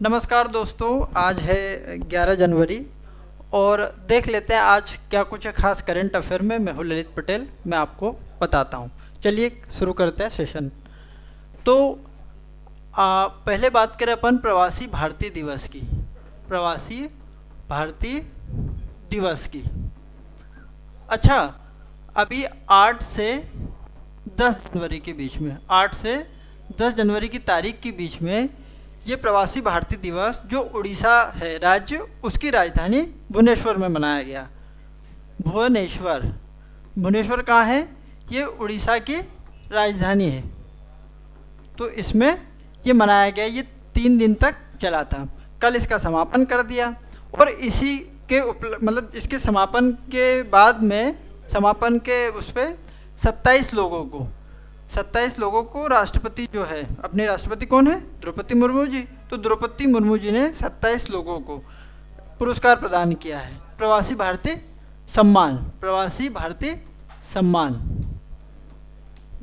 नमस्कार दोस्तों, आज है 11 जनवरी और देख लेते हैं आज क्या कुछ है खास करंट अफेयर में। मैं हूं ललित पटेल, मैं आपको बताता हूं। चलिए शुरू करते हैं सेशन। तो पहले बात करें अपन प्रवासी भारतीय दिवस की। प्रवासी भारतीय दिवस की। अच्छा, अभी 8 से 10 जनवरी के बीच में, 8 से 10 जनवरी की तारीख के बीच में ये प्रवासी भारतीय दिवस जो उड़ीसा है राज्य, उसकी राजधानी भुवनेश्वर में मनाया गया। भुवनेश्वर, भुवनेश्वर कहाँ है? ये उड़ीसा की राजधानी है। तो इसमें ये मनाया गया। ये 3 दिन तक चला था। कल इसका समापन कर दिया और इसी के मतलब इसके समापन के बाद में, समापन के उस पर 27 लोगों को राष्ट्रपति जो है, अपने राष्ट्रपति कौन है? द्रौपदी मुर्मू जी। तो द्रौपदी मुर्मू जी ने 27 लोगों को पुरस्कार प्रदान किया है। प्रवासी भारतीय सम्मान, प्रवासी भारतीय सम्मान,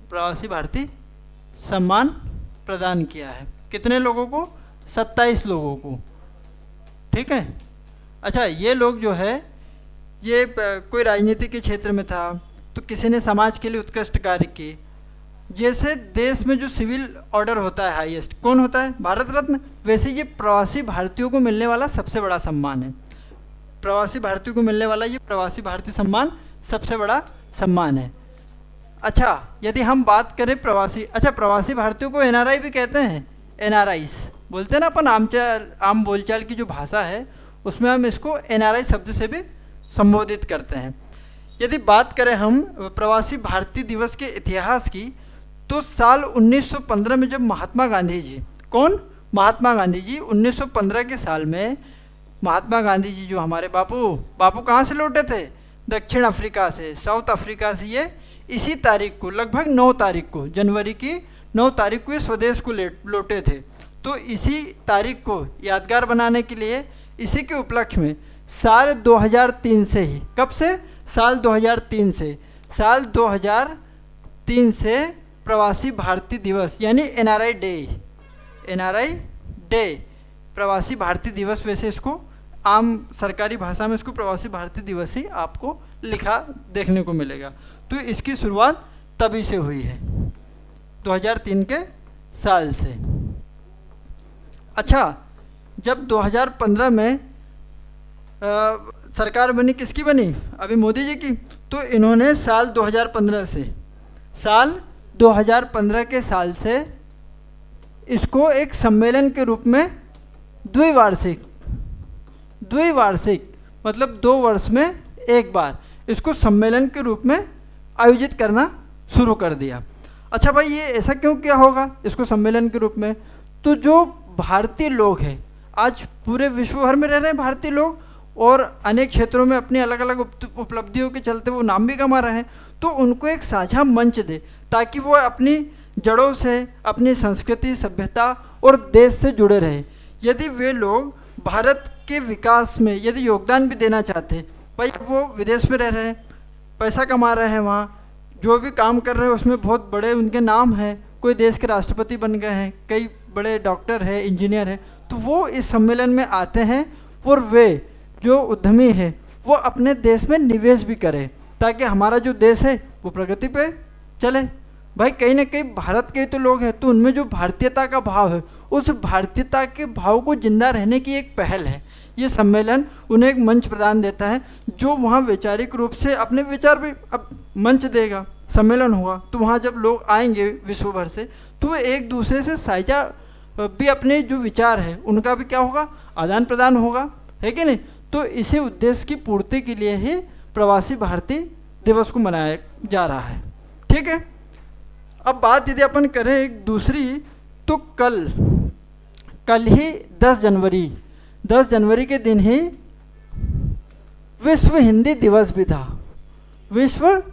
प्रवासी भारतीय सम्मान प्रदान किया है। कितने लोगों को? 27 लोगों को। ठीक है। अच्छा, ये लोग जो है, ये कोई राजनीति के क्षेत्र में था, तो किसी ने समाज के लिए उत्कृष्ट कार्य किए। जैसे देश में जो सिविल ऑर्डर होता है हाईएस्ट, कौन होता है? भारत रत्न। वैसे ये प्रवासी भारतीयों को मिलने वाला सबसे बड़ा सम्मान है। प्रवासी भारतीयों को मिलने वाला ये प्रवासी भारतीय सम्मान सबसे बड़ा सम्मान है। अच्छा, यदि हम बात करें प्रवासी भारतीयों को एनआरआई भी कहते हैं। एनआरआईस बोलते हैं ना अपन, आम बोलचाल की जो भाषा है उसमें हम इसको एनआरआई शब्द से भी संबोधित करते हैं। यदि बात करें हम प्रवासी भारतीय दिवस के इतिहास की, तो साल 1915 में जब महात्मा गांधी जी, कौन? महात्मा गांधी जी 1915 के साल में, महात्मा गांधी जी जो हमारे बापू कहाँ से लौटे थे? दक्षिण अफ्रीका से, साउथ अफ्रीका से। ये इसी तारीख को, लगभग 9 तारीख को, जनवरी की 9 तारीख को ये स्वदेश को लौटे थे। तो इसी तारीख को यादगार बनाने के लिए, इसी के उपलक्ष्य में साल 2003 से ही, कब से? साल 2003 से प्रवासी भारतीय दिवस यानी एनआरआई डे, प्रवासी भारतीय दिवस, वैसे इसको आम सरकारी भाषा में इसको प्रवासी भारतीय दिवस ही आपको लिखा देखने को मिलेगा। तो इसकी शुरुआत तभी से हुई है, 2003 के साल से। अच्छा, जब 2015 में सरकार बनी, किसकी बनी? अभी मोदी जी की। तो इन्होंने साल 2015 के साल से इसको एक सम्मेलन के रूप में द्विवार्षिक मतलब 2 वर्ष में एक बार इसको सम्मेलन के रूप में आयोजित करना शुरू कर दिया। अच्छा भाई, ये ऐसा क्यों किया होगा इसको सम्मेलन के रूप में? तो जो भारतीय लोग हैं, आज पूरे विश्व भर में रह रहे हैं भारतीय लोग, और अनेक क्षेत्रों में अपनी अलग अलग उपलब्धियों के चलते वो नाम भी कमा रहे हैं। तो उनको एक साझा मंच दे ताकि वो अपनी जड़ों से, अपनी संस्कृति, सभ्यता और देश से जुड़े रहे। यदि वे लोग भारत के विकास में यदि योगदान भी देना चाहते हैं, भाई वो विदेश में रह रहे हैं, पैसा कमा रहे हैं, वहाँ जो भी काम कर रहे हैं उसमें बहुत बड़े उनके नाम हैं, कोई देश के राष्ट्रपति बन गए हैं, कई बड़े डॉक्टर हैं, इंजीनियर हैं, तो वो इस सम्मेलन में आते हैं और वे जो उद्यमी है वो अपने देश में निवेश भी करें ताकि हमारा जो देश है वो प्रगति पे चले। भाई कहीं ना कहीं भारत के तो लोग हैं, तो उनमें जो भारतीयता का भाव है, उस भारतीयता के भाव को जिंदा रहने की एक पहल है। ये सम्मेलन उन्हें एक मंच प्रदान देता है, जो वहाँ वैचारिक रूप से अपने विचार भी अब मंच देगा। सम्मेलन होगा तो वहाँ जब लोग आएंगे विश्व भर से, तो वो एक दूसरे से साझा भी अपने जो विचार है उनका भी क्या होगा? आदान प्रदान होगा, है कि नहीं? तो इसी उद्देश्य की पूर्ति के लिए ही प्रवासी भारतीय दिवस को मनाया जा रहा है। ठीक है। अब बात यदि अपन करें एक दूसरी, तो कल ही 10 जनवरी के दिन ही विश्व हिंदी दिवस भी था। विश्व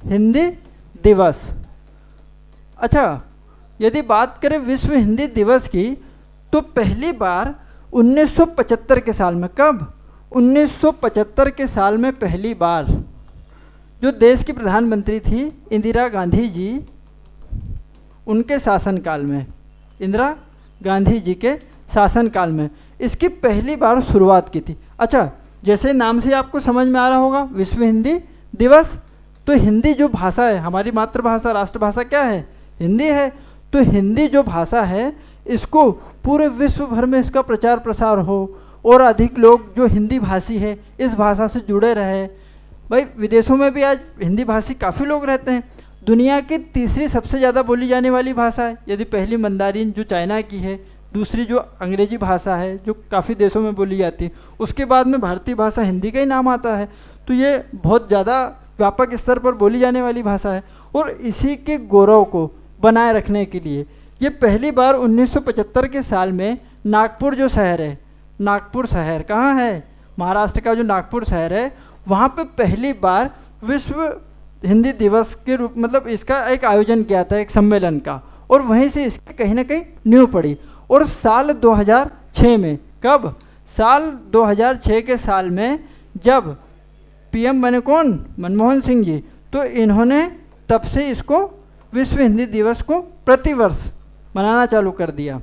हिंदी दिवस। अच्छा, यदि बात करें विश्व हिंदी दिवस की, तो पहली बार 1975 के साल में, कब? 1975 के साल में पहली बार जो देश की प्रधानमंत्री थी इंदिरा गांधी जी, उनके शासनकाल में, इंदिरा गांधी जी के शासनकाल में इसकी पहली बार शुरुआत की थी। अच्छा, जैसे नाम से आपको समझ में आ रहा होगा विश्व हिंदी दिवस, तो हिंदी जो भाषा है, हमारी मातृभाषा राष्ट्रभाषा क्या है, हिंदी है। तो हिंदी जो भाषा है इसको पूरे विश्व भर में इसका प्रचार प्रसार हो और अधिक लोग जो हिंदी भाषी है इस भाषा से जुड़े रहे। भाई विदेशों में भी आज हिंदी भाषी काफ़ी लोग रहते हैं। दुनिया की तीसरी सबसे ज़्यादा बोली जाने वाली भाषा है, यदि पहली मंदारिन जो चाइना की है, दूसरी जो अंग्रेजी भाषा है जो काफ़ी देशों में बोली जाती है, उसके बाद में भारतीय भाषा हिंदी का ही नाम आता है। तो ये बहुत ज़्यादा व्यापक स्तर पर बोली जाने वाली भाषा है। और इसी के गौरव को बनाए रखने के लिए ये पहली बार 1975 के साल में नागपुर जो शहर है, नागपुर शहर कहाँ है, महाराष्ट्र का जो नागपुर शहर है, वहाँ पे पहली बार विश्व हिंदी दिवस के रूप मतलब इसका एक आयोजन किया था, एक सम्मेलन का, और वहीं से इसकी कहीं ना कहीं नींव पड़ी। और साल 2006 में, कब, साल 2006 के साल में जब पीएम बने कौन, मनमोहन सिंह जी, तो इन्होंने तब से इसको विश्व हिंदी दिवस को प्रतिवर्ष मनाना चालू कर दिया।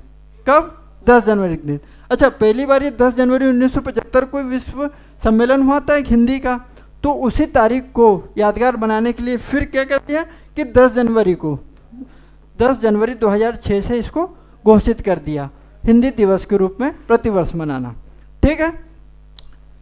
कब, 10 जनवरी के दिन। अच्छा, पहली बार ये 10 जनवरी 1975 को विश्व सम्मेलन हुआ था एक हिंदी का, तो उसी तारीख को यादगार बनाने के लिए फिर क्या कर दिया कि 10 जनवरी 2006 से इसको घोषित कर दिया हिंदी दिवस के रूप में प्रतिवर्ष मनाना। ठीक है,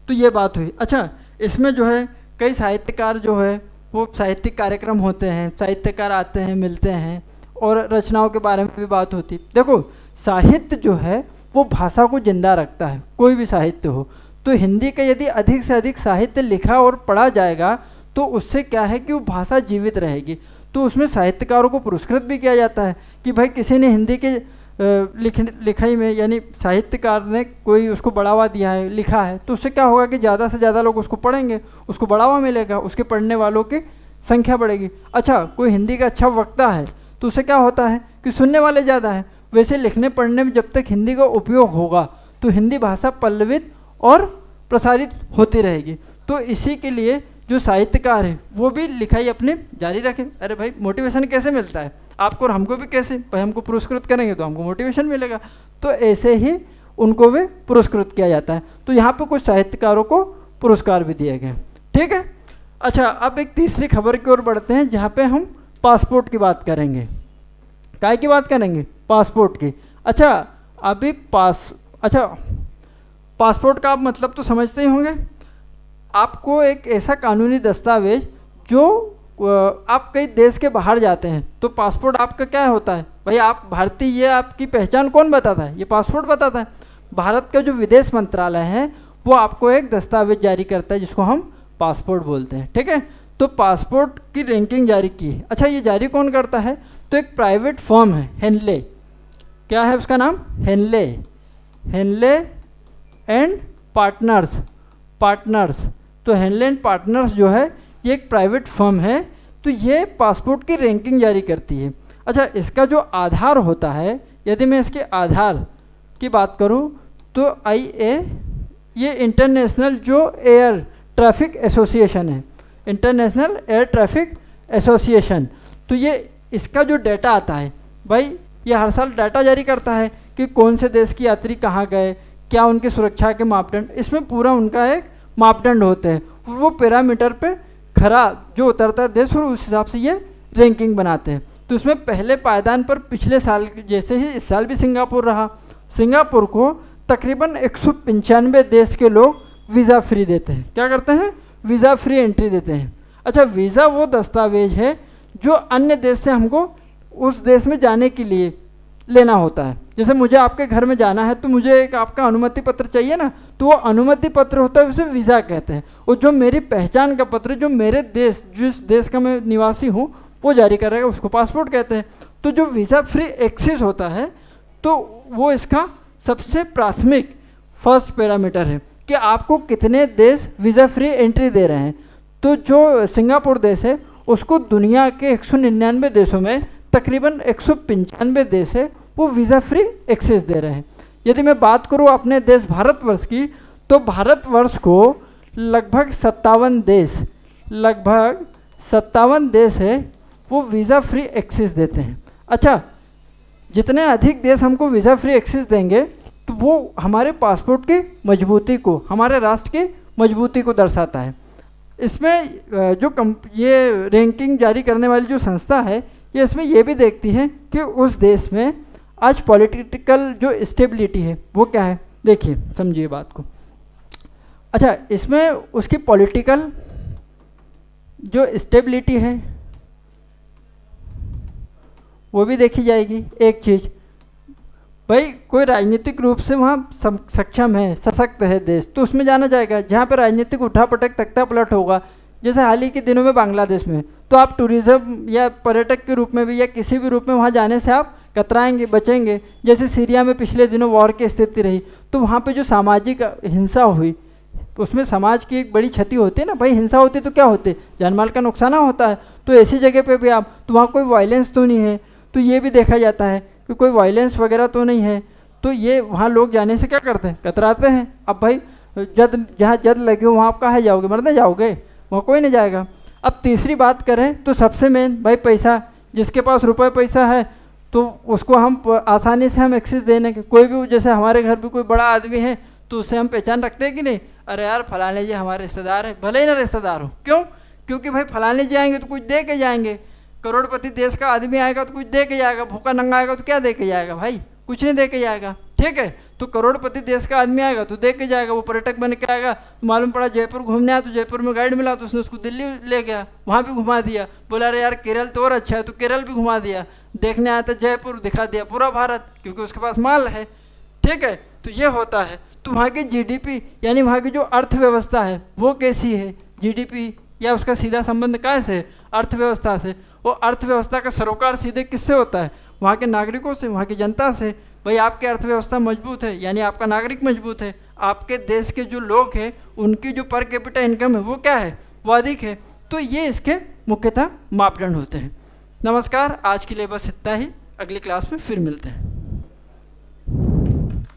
तो ये बात हुई। अच्छा, इसमें जो है कई साहित्यकार जो है वो साहित्यिक कार्यक्रम होते हैं, साहित्यकार आते हैं, मिलते हैं और रचनाओं के बारे में भी बात होती है। देखो, साहित्य जो है वो भाषा को जिंदा रखता है, कोई भी साहित्य हो। तो हिंदी का यदि अधिक से अधिक साहित्य लिखा और पढ़ा जाएगा तो उससे क्या है कि वो भाषा जीवित रहेगी। तो उसमें साहित्यकारों को पुरस्कृत भी किया जाता है कि भाई किसी ने हिंदी के लिखाई में यानी साहित्यकार ने कोई उसको बढ़ावा दिया है, लिखा है, तो उससे क्या होगा कि ज़्यादा से ज़्यादा लोग उसको पढ़ेंगे, उसको बढ़ावा मिलेगा, उसके पढ़ने वालों की संख्या बढ़ेगी। अच्छा, कोई हिंदी का अच्छा वक्ता है तो उससे क्या होता है कि सुनने वाले ज़्यादा हैं। वैसे लिखने पढ़ने में जब तक हिंदी का उपयोग होगा तो हिंदी भाषा पल्लवित और प्रसारित होती रहेगी। तो इसी के लिए जो साहित्यकार है वो भी लिखाई अपनी जारी रखें। अरे भाई, मोटिवेशन कैसे मिलता है आपको और हमको भी, कैसे भाई, हमको पुरस्कृत करेंगे तो हमको मोटिवेशन मिलेगा, तो ऐसे ही उनको भी पुरस्कृत किया जाता है। तो यहाँ पे कुछ साहित्यकारों को पुरस्कार भी दिए गए। ठीक है। अच्छा, अब एक तीसरी खबर की ओर बढ़ते हैं जहाँ पे हम पासपोर्ट की बात करेंगे। काय की बात करेंगे? पासपोर्ट की। अच्छा, अभी पासपोर्ट का आप मतलब तो समझते ही होंगे। आपको एक ऐसा कानूनी दस्तावेज जो आप कई देश के बाहर जाते हैं तो पासपोर्ट आपका क्या होता है भाई, आप भारतीय, ये आपकी पहचान कौन बताता है? ये पासपोर्ट बताता है। भारत का जो विदेश मंत्रालय है वो आपको एक दस्तावेज जारी करता है जिसको हम पासपोर्ट बोलते हैं। ठीक है, तो पासपोर्ट की रैंकिंग जारी की है। अच्छा, ये जारी कौन करता है? तो एक प्राइवेट फर्म है, हेनले। क्या है उसका नाम? Henley and partners. तो हेनले एंड पार्टनर्स जो है ये एक प्राइवेट फर्म है, तो ये पासपोर्ट की रैंकिंग जारी करती है। अच्छा, इसका जो आधार होता है, यदि मैं इसके आधार की बात करूं तो IA, ये इंटरनेशनल जो एयर ट्रैफिक एसोसिएशन है, इंटरनेशनल एयर ट्रैफिक एसोसिएशन। तो ये इसका जो डाटा आता है भाई, ये हर साल डाटा जारी करता है कि कौन से देश की यात्री कहाँ गए, क्या उनकी सुरक्षा के मापदंड, इसमें पूरा उनका एक मापदंड होते हैं। वो पैरामीटर पे खरा जो उतरता है देश, और उस हिसाब से ये रैंकिंग बनाते हैं। तो इसमें पहले पायदान पर पिछले साल जैसे ही इस साल भी सिंगापुर रहा। सिंगापुर को तकरीबन 195 देश के लोग वीज़ा फ्री देते हैं। क्या करते हैं? वीज़ा फ्री एंट्री देते हैं। अच्छा, वीज़ा वो दस्तावेज है जो अन्य देश से हमको उस देश में जाने के लिए लेना होता है। जैसे मुझे आपके घर में जाना है तो मुझे एक आपका अनुमति पत्र चाहिए ना, तो वो अनुमति पत्र होता है, उसे वीज़ा कहते हैं। और जो मेरी पहचान का पत्र, जो मेरे देश, जिस देश का मैं निवासी हूँ, वो जारी करेगा, उसको पासपोर्ट कहते हैं। तो जो वीज़ा फ्री एक्सेस होता है तो वो इसका सबसे प्राथमिक फर्स्ट पैरामीटर है कि आपको कितने देश वीज़ा फ्री एंट्री दे रहे हैं। तो जो सिंगापुर देश है उसको दुनिया के 199 देशों में तकरीबन 195 देश है वो वीज़ा फ्री एक्सेस दे रहे हैं। यदि मैं बात करूँ अपने देश भारतवर्ष की, तो भारतवर्ष को लगभग 57 देश है वो वीज़ा फ्री एक्सेस देते हैं। अच्छा, जितने अधिक देश हमको वीज़ा फ्री एक्सेस देंगे तो वो हमारे पासपोर्ट की मजबूती को, हमारे राष्ट्र की मजबूती को दर्शाता है। इसमें ये रैंकिंग जारी करने वाली जो संस्था है, ये इसमें ये भी देखती है कि उस देश में आज पॉलिटिकल जो स्टेबिलिटी है वो क्या है। देखिए समझिए बात को। अच्छा, इसमें उसकी पॉलिटिकल जो स्टेबिलिटी है वो भी देखी जाएगी। एक चीज़ भाई, कोई राजनीतिक रूप से वहाँ सक्षम है, सशक्त है देश, तो उसमें जाना जाएगा। जहाँ पर राजनीतिक उठापटक तख्ता पलट होगा, जैसे हाल ही के दिनों में बांग्लादेश में, तो आप टूरिज़्म या पर्यटक के रूप में भी या किसी भी रूप में वहाँ जाने से आप कतराएंगे, बचेंगे। जैसे सीरिया में पिछले दिनों वॉर की स्थिति रही, तो वहाँ पे जो सामाजिक हिंसा हुई, उसमें समाज की एक बड़ी क्षति होती है ना भाई। हिंसा होती तो क्या होती, जानमाल का नुकसान होता है। तो ऐसी जगह पे भी आप, तो वहाँ कोई वायलेंस तो नहीं है, तो ये भी देखा जाता है कि कोई वायलेंस वगैरह तो नहीं है। तो ये वहाँ लोग जाने से क्या करते हैं, कतराते हैं। अब भाई जहाँ जद लगे हो वहाँ आप कहाँ जाओगे, मरने जाओगे, वहाँ कोई नहीं जाएगा। अब तीसरी बात करें तो सबसे मेन भाई पैसा, जिसके पास रुपये पैसा है तो उसको हम आसानी से हम एक्सेस देने के, कोई भी जैसे हमारे घर भी कोई बड़ा आदमी है तो उससे हम पहचान रखते हैं कि नहीं, अरे यार फलाने जी हमारे रिश्तेदार है, भले ही ना रिश्तेदार हो। क्यों? क्योंकि भाई फलाने जी आएंगे तो कुछ दे के जाएंगे। करोड़पति देश का आदमी आएगा तो कुछ दे के जाएगा, भूखा नंगा आएगा तो क्या दे के जाएगा भाई, कुछ नहीं दे के जाएगा। ठीक है, तो करोड़पति देश का आदमी आएगा तो दे के जाएगा, वो पर्यटक बन के आएगा। तो मालूम पड़ा जयपुर घूमने आया तो जयपुर में गाइड मिला तो उसने उसको दिल्ली ले गया, वहाँ भी घुमा दिया। बोला अरे यार केरल तो और अच्छा है, तो केरल भी घुमा दिया। देखने आया था जयपुर, दिखा दिया पूरा भारत, क्योंकि उसके पास माल है। ठीक है, तो ये होता है। तो वहाँ की जीडीपी यानी वहाँ की जो अर्थव्यवस्था है वो कैसी है, जीडीपी या उसका सीधा संबंध कैसे है, अर्थव्यवस्था से। वो अर्थव्यवस्था का सरोकार सीधे किससे होता है, वहाँ के नागरिकों से, वहाँ की जनता से। भाई आपकी अर्थव्यवस्था मजबूत है यानी आपका नागरिक मजबूत है, आपके देश के जो लोग हैं उनकी जो पर कैपिटा इनकम है वो क्या है, वो अधिक है। तो ये इसके मुख्यतः मापदंड होते हैं। नमस्कार, आज के लिए बस इतना ही, अगली क्लास में फिर मिलते हैं।